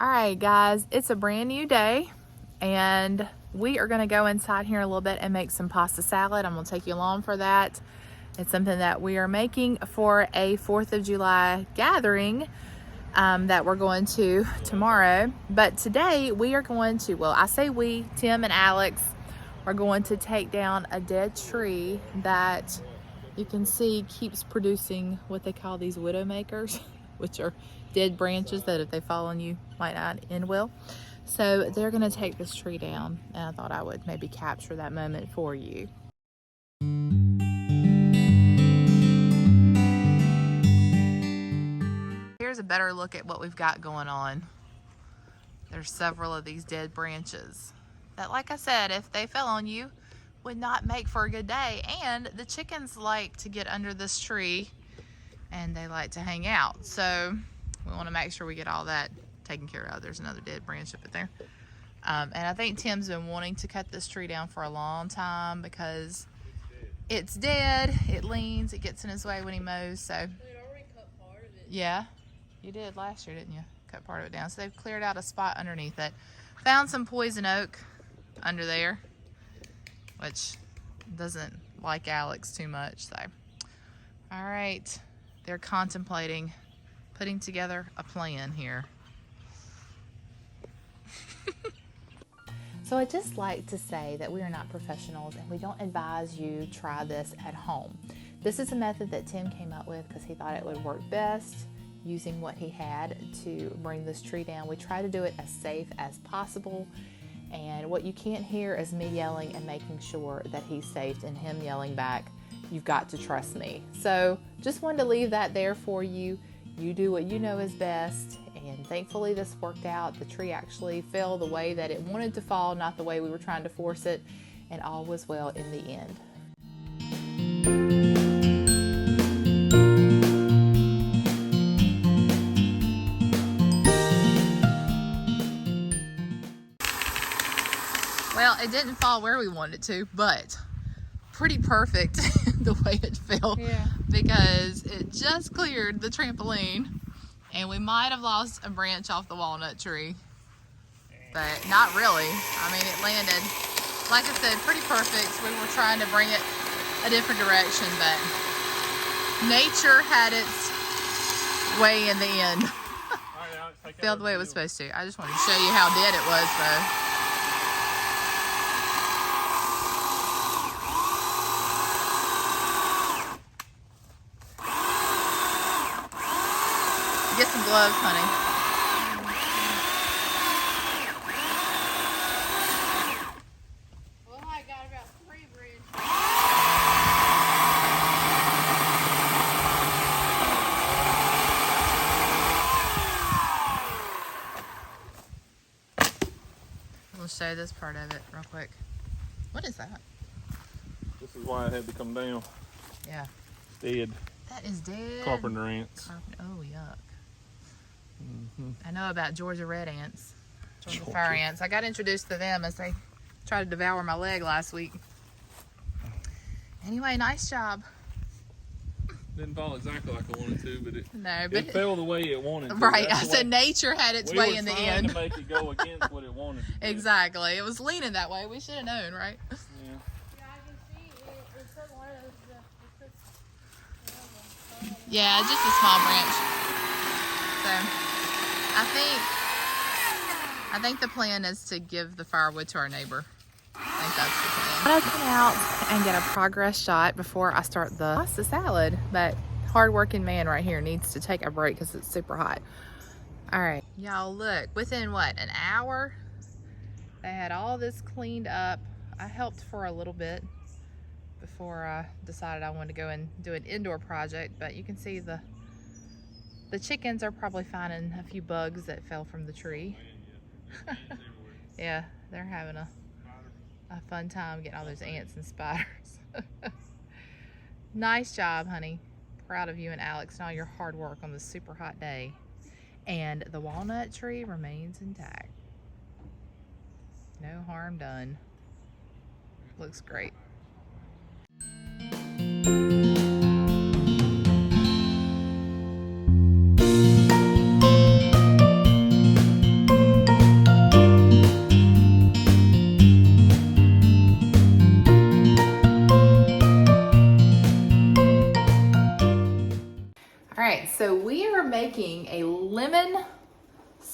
All right, guys, it's a brand new day, and we are going to go inside here a little bit and make some pasta salad. I'm going to take you along for that. It's something that we are making for a 4th of July gathering that we're going to tomorrow. But today we are going to, well, I say we, Tim and Alex, are going to take down a dead tree that you can see keeps producing what they call these widow makers, which are dead branches that if they fall on you might not end well. So they're going to take this tree down, and I thought I would maybe capture that moment for you. Here's a better look at what we've got going on. There's several of these dead branches that, like I said, if they fell on you, would not make for a good day. And the chickens like to get under this tree and they like to hang out. So we want to make sure we get all that taken care of. There's another dead branch up there. And I think Tim's been wanting to cut this tree down for a long time because it's dead, it leans, it gets in his way when he mows. So already cut part of it. Yeah, you did last year, didn't you? Cut part of it down. So they've cleared out a spot underneath it. Found some poison oak under there, which doesn't like Alex too much. So, all right, they're contemplating putting together a plan here. So I'd just like to say that we are not professionals and we don't advise you try this at home. This is a method that Tim came up with because he thought it would work best using what he had to bring this tree down. We try to do it as safe as possible, and what you can't hear is me yelling and making sure that he's safe and him yelling back, "You've got to trust me." So just wanted to leave that there for you. You do what you know is best, and thankfully this worked out. The tree actually fell the way that it wanted to fall, not the way we were trying to force it, and all was well in the end. Well, it didn't fall where we wanted it to, but pretty perfect the way it fell. Yeah. Because it just cleared the trampoline, and we might have lost a branch off the walnut tree, but not really. I mean, it landed, like I said, pretty perfect. We were trying to bring it a different direction, but nature had its way in the end. Fell the way it was supposed to. I just wanted to show you how dead it was, though. Get some gloves, honey. Well, I got about 3 branches. We'll show this part of it real quick. What is that? This is why it had to come down. Yeah. Dead. That is dead. Carpenter ants. Oh, yuck. I know about Georgia red ants, Georgia fire ants. I got introduced to them as they tried to devour my leg last week. Anyway, nice job. Didn't fall exactly like I wanted to, but it it fell the way it wanted to. Right, I said nature had its way in the end. We were trying to make it go against what it wanted to. Exactly. It was leaning that way. We should have known, right? Yeah. Yeah, I can see it took one of those. Yeah, just a small branch. So I think the plan is to give the firewood to our neighbor. I think that's the plan. I'm gonna come out and get a progress shot before I start the pasta salad, but hard-working man right here needs to take a break because it's super hot. All right, y'all, look, within what, an hour, they had all this cleaned up. I helped for a little bit before I decided I wanted to go and do an indoor project, but you can see the chickens are probably finding a few bugs that fell from the tree. Yeah, they're having a fun time getting all those ants and spiders. Nice job, honey. Proud of you and Alex and all your hard work on this super hot day. And the walnut tree remains intact. No harm done. Looks great.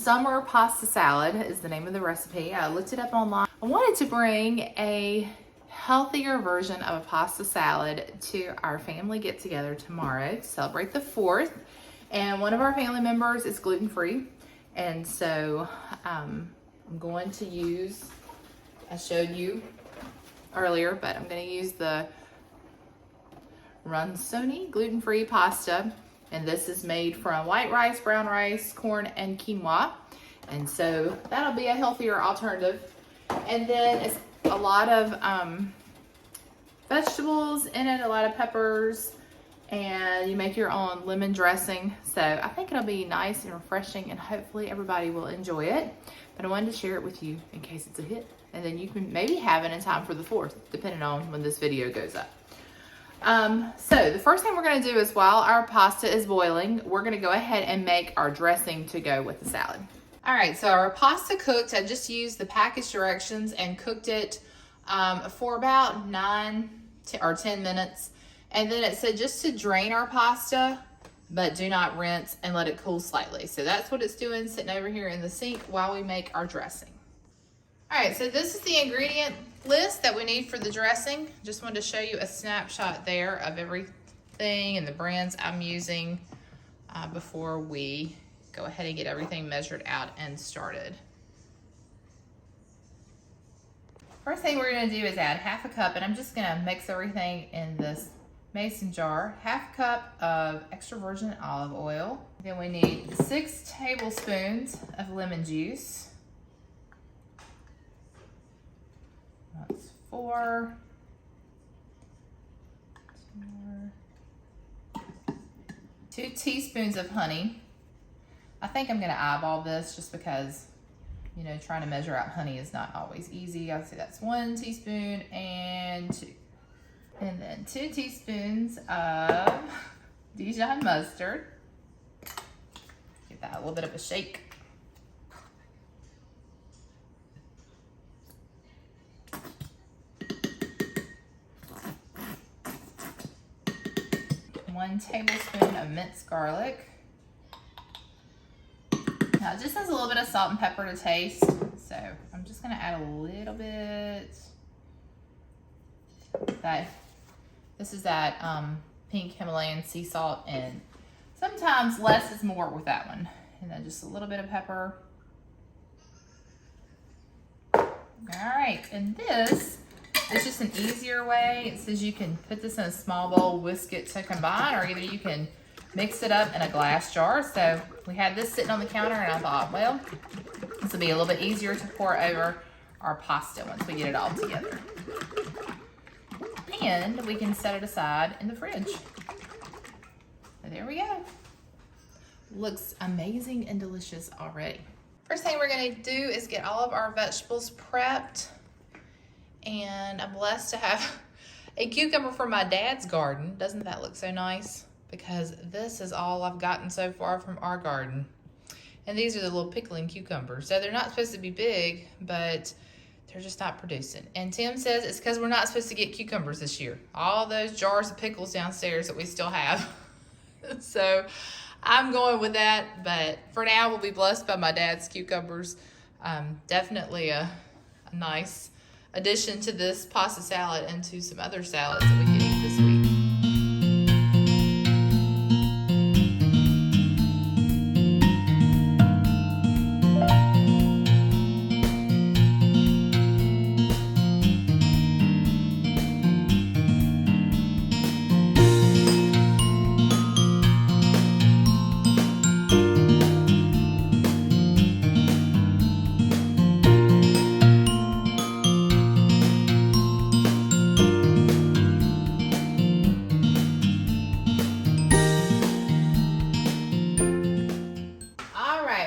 Summer pasta salad is the name of the recipe. I looked it up online. I wanted to bring a healthier version of a pasta salad to our family get together tomorrow to celebrate the 4th. And one of our family members is gluten-free. And so I'm going to use, I showed you earlier, but I'm going to use the Ransoni gluten-free pasta. And this is made from white rice, brown rice, corn, and quinoa. And so that'll be a healthier alternative. And then it's a lot of vegetables in it, a lot of peppers, and you make your own lemon dressing. So I think it'll be nice and refreshing, and hopefully everybody will enjoy it. But I wanted to share it with you in case it's a hit. And then you can maybe have it in time for the 4th, depending on when this video goes up. So the first thing we're going to do is, while our pasta is boiling, we're going to go ahead and make our dressing to go with the salad. All right, so our pasta cooked. I just used the package directions and cooked it for about 9 or 10 minutes. And then it said just to drain our pasta, but do not rinse, and let it cool slightly. So that's what it's doing, sitting over here in the sink while we make our dressing. All right, so this is the ingredient list that we need for the dressing. Just wanted to show you a snapshot there of everything and the brands I'm using before we go ahead and get everything measured out and started. First thing we're gonna do is add 1/2 cup, and I'm just gonna mix everything in this mason jar. 1/2 cup of extra virgin olive oil. Then we need 6 tablespoons of lemon juice. That's 4. 2 teaspoons of honey. I think I'm gonna eyeball this just because, you know, trying to measure out honey is not always easy. I'd say that's 1 teaspoon and 2. And then 2 teaspoons of Dijon mustard. Give that a little bit of a shake. One tablespoon of minced garlic. Now it just has a little bit of salt and pepper to taste, so I'm just gonna add a little bit. This is that pink Himalayan sea salt, and sometimes less is more with that one. And then just a little bit of pepper. All right, and this is just an easier way. It says you can put this in a small bowl, whisk it to combine, or either you can mix it up in a glass jar. So we had this sitting on the counter, and I thought, well, this will be a little bit easier to pour over our pasta once we get it all together. And we can set it aside in the fridge. So there we go. Looks amazing and delicious already. First thing we're gonna do is get all of our vegetables prepped. And I'm blessed to have a cucumber from my dad's garden. Doesn't that look so nice? Because this is all I've gotten so far from our garden. And these are the little pickling cucumbers. So they're not supposed to be big, but they're just not producing. And Tim says it's because we're not supposed to get cucumbers this year. All those jars of pickles downstairs that we still have. So I'm going with that, but for now we'll be blessed by my dad's cucumbers. Definitely a nice addition to this pasta salad and to some other salads that we can eat this week.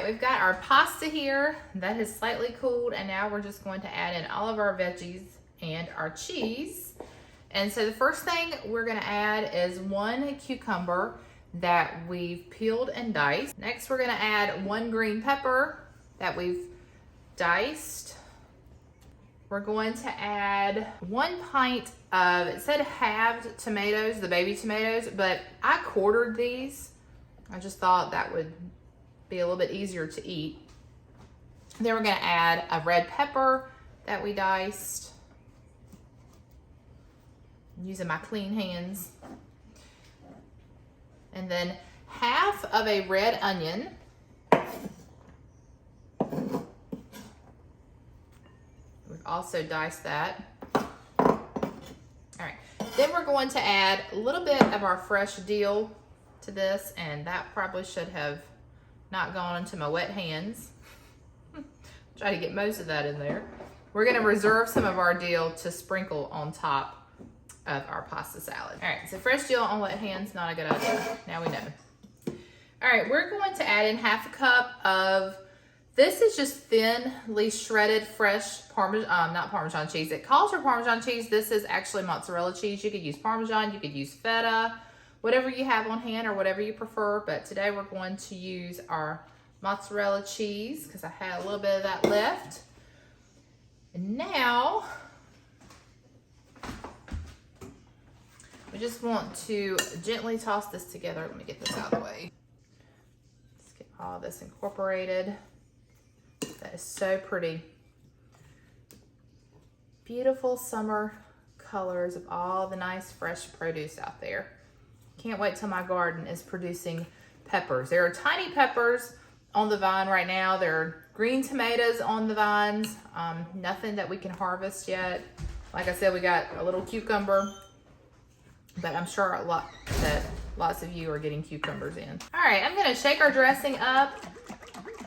We've got our pasta here that has slightly cooled, and now we're just going to add in all of our veggies and our cheese. And so the first thing we're going to add is 1 cucumber that we've peeled and diced. Next, we're going to add 1 green pepper that we've diced. We're going to add 1 pint of, it said halved tomatoes, the baby tomatoes, but I quartered these. I just thought that would be a little bit easier to eat. Then we're gonna add a red pepper that we diced. I'm using my clean hands. And then half of a red onion. We've also diced that. All right, then we're going to add a little bit of our fresh dill to this, and that probably should have not gone into my wet hands. Try to get most of that in there. We're gonna reserve some of our dill to sprinkle on top of our pasta salad. All right, so fresh dill on wet hands, not a good idea. Now we know. All right, we're going to add in half a cup of, this is just thinly shredded fresh not Parmesan cheese. It calls for Parmesan cheese. This is actually mozzarella cheese. You could use Parmesan, you could use feta, whatever you have on hand or whatever you prefer. But today we're going to use our mozzarella cheese because I had a little bit of that left. And now, we just want to gently toss this together. Let me get this out of the way. Let's get all this incorporated. That is so pretty. Beautiful summer colors of all the nice fresh produce out there. Can't wait till my garden is producing peppers. There are tiny peppers on the vine right now. There are green tomatoes on the vines. Nothing that we can harvest yet. Like I said, we got a little cucumber, but I'm sure lots of you are getting cucumbers in. All right, I'm gonna shake our dressing up.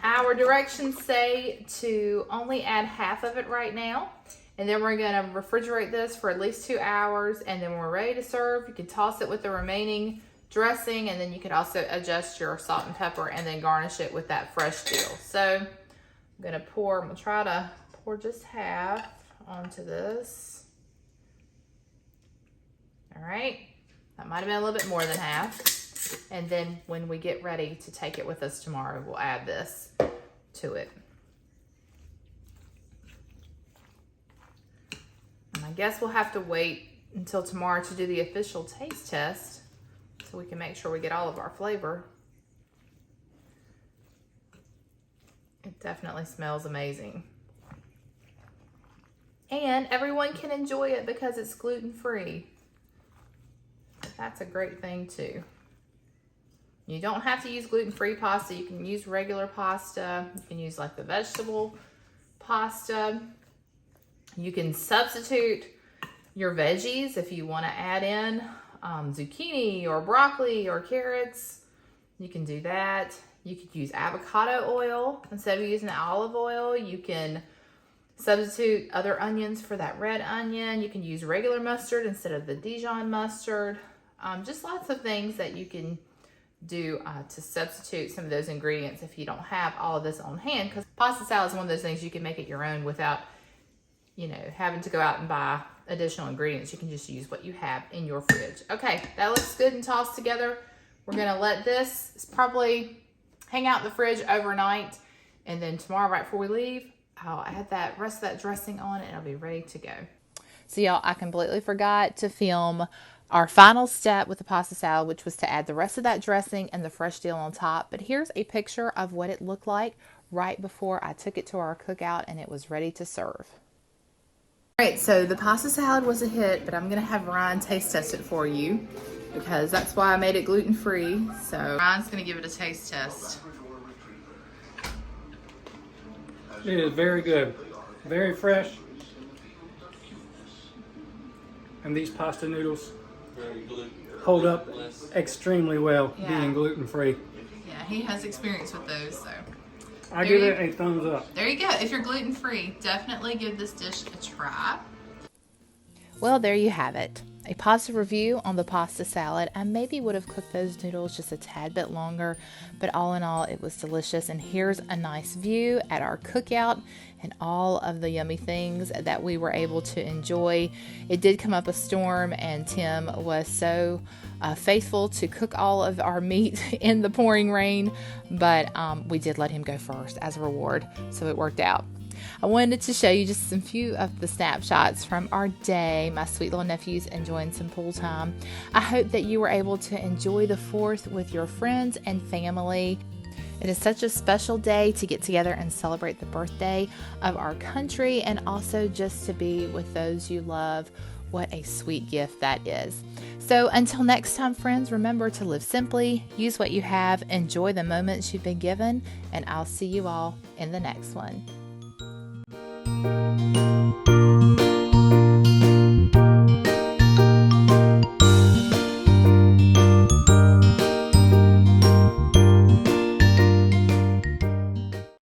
Our directions say to only add half of it right now. And then we're gonna refrigerate this for at least 2 hours. And then when we're ready to serve, you can toss it with the remaining dressing. And then you can also adjust your salt and pepper and then garnish it with that fresh dill. So I'm gonna try to pour just half onto this. All right, that might've been a little bit more than half. And then when we get ready to take it with us tomorrow, we'll add this to it. And I guess we'll have to wait until tomorrow to do the official taste test so we can make sure we get all of our flavor. It definitely smells amazing. And everyone can enjoy it because it's gluten-free. That's a great thing too. You don't have to use gluten-free pasta. You can use regular pasta. You can use like the vegetable pasta. You can substitute your veggies if you want to add in zucchini or broccoli or carrots. You can do that. You could use avocado oil instead of using olive oil. You can substitute other onions for that red onion. You can use regular mustard instead of the Dijon mustard. Just lots of things that you can do to substitute some of those ingredients if you don't have all of this on hand, because pasta salad is one of those things you can make it your own without, you know, having to go out and buy additional ingredients. You can just use what you have in your fridge. Okay, that looks good and tossed together. We're gonna let this probably hang out in the fridge overnight, and then tomorrow right before we leave, I'll add that rest of that dressing on and it'll be ready to go. So y'all, I completely forgot to film our final step with the pasta salad, which was to add the rest of that dressing and the fresh dill on top. But here's a picture of what it looked like right before I took it to our cookout and it was ready to serve. All right, so the pasta salad was a hit, but I'm gonna have Ryan taste test it for you because that's why I made it gluten-free. So Ryan's gonna give it a taste test. It is very good, very fresh. And these pasta noodles hold up extremely well, being gluten-free. Yeah, he has experience with those, so. I give it a thumbs up. There you go. If you're gluten-free, definitely give this dish a try. Well, there you have it. A positive review on the pasta salad. I maybe would have cooked those noodles just a tad bit longer, but all in all, it was delicious. And here's a nice view at our cookout and all of the yummy things that we were able to enjoy. It did come up a storm, and Tim was so faithful to cook all of our meat in the pouring rain, but we did let him go first as a reward, so it worked out. I wanted to show you just some few of the snapshots from our day. My sweet little nephew's enjoying some pool time. I hope that you were able to enjoy the 4th with your friends and family. It is such a special day to get together and celebrate the birthday of our country, and also just to be with those you love. What a sweet gift that is. So until next time, friends, remember to live simply, use what you have, enjoy the moments you've been given, and I'll see you all in the next one.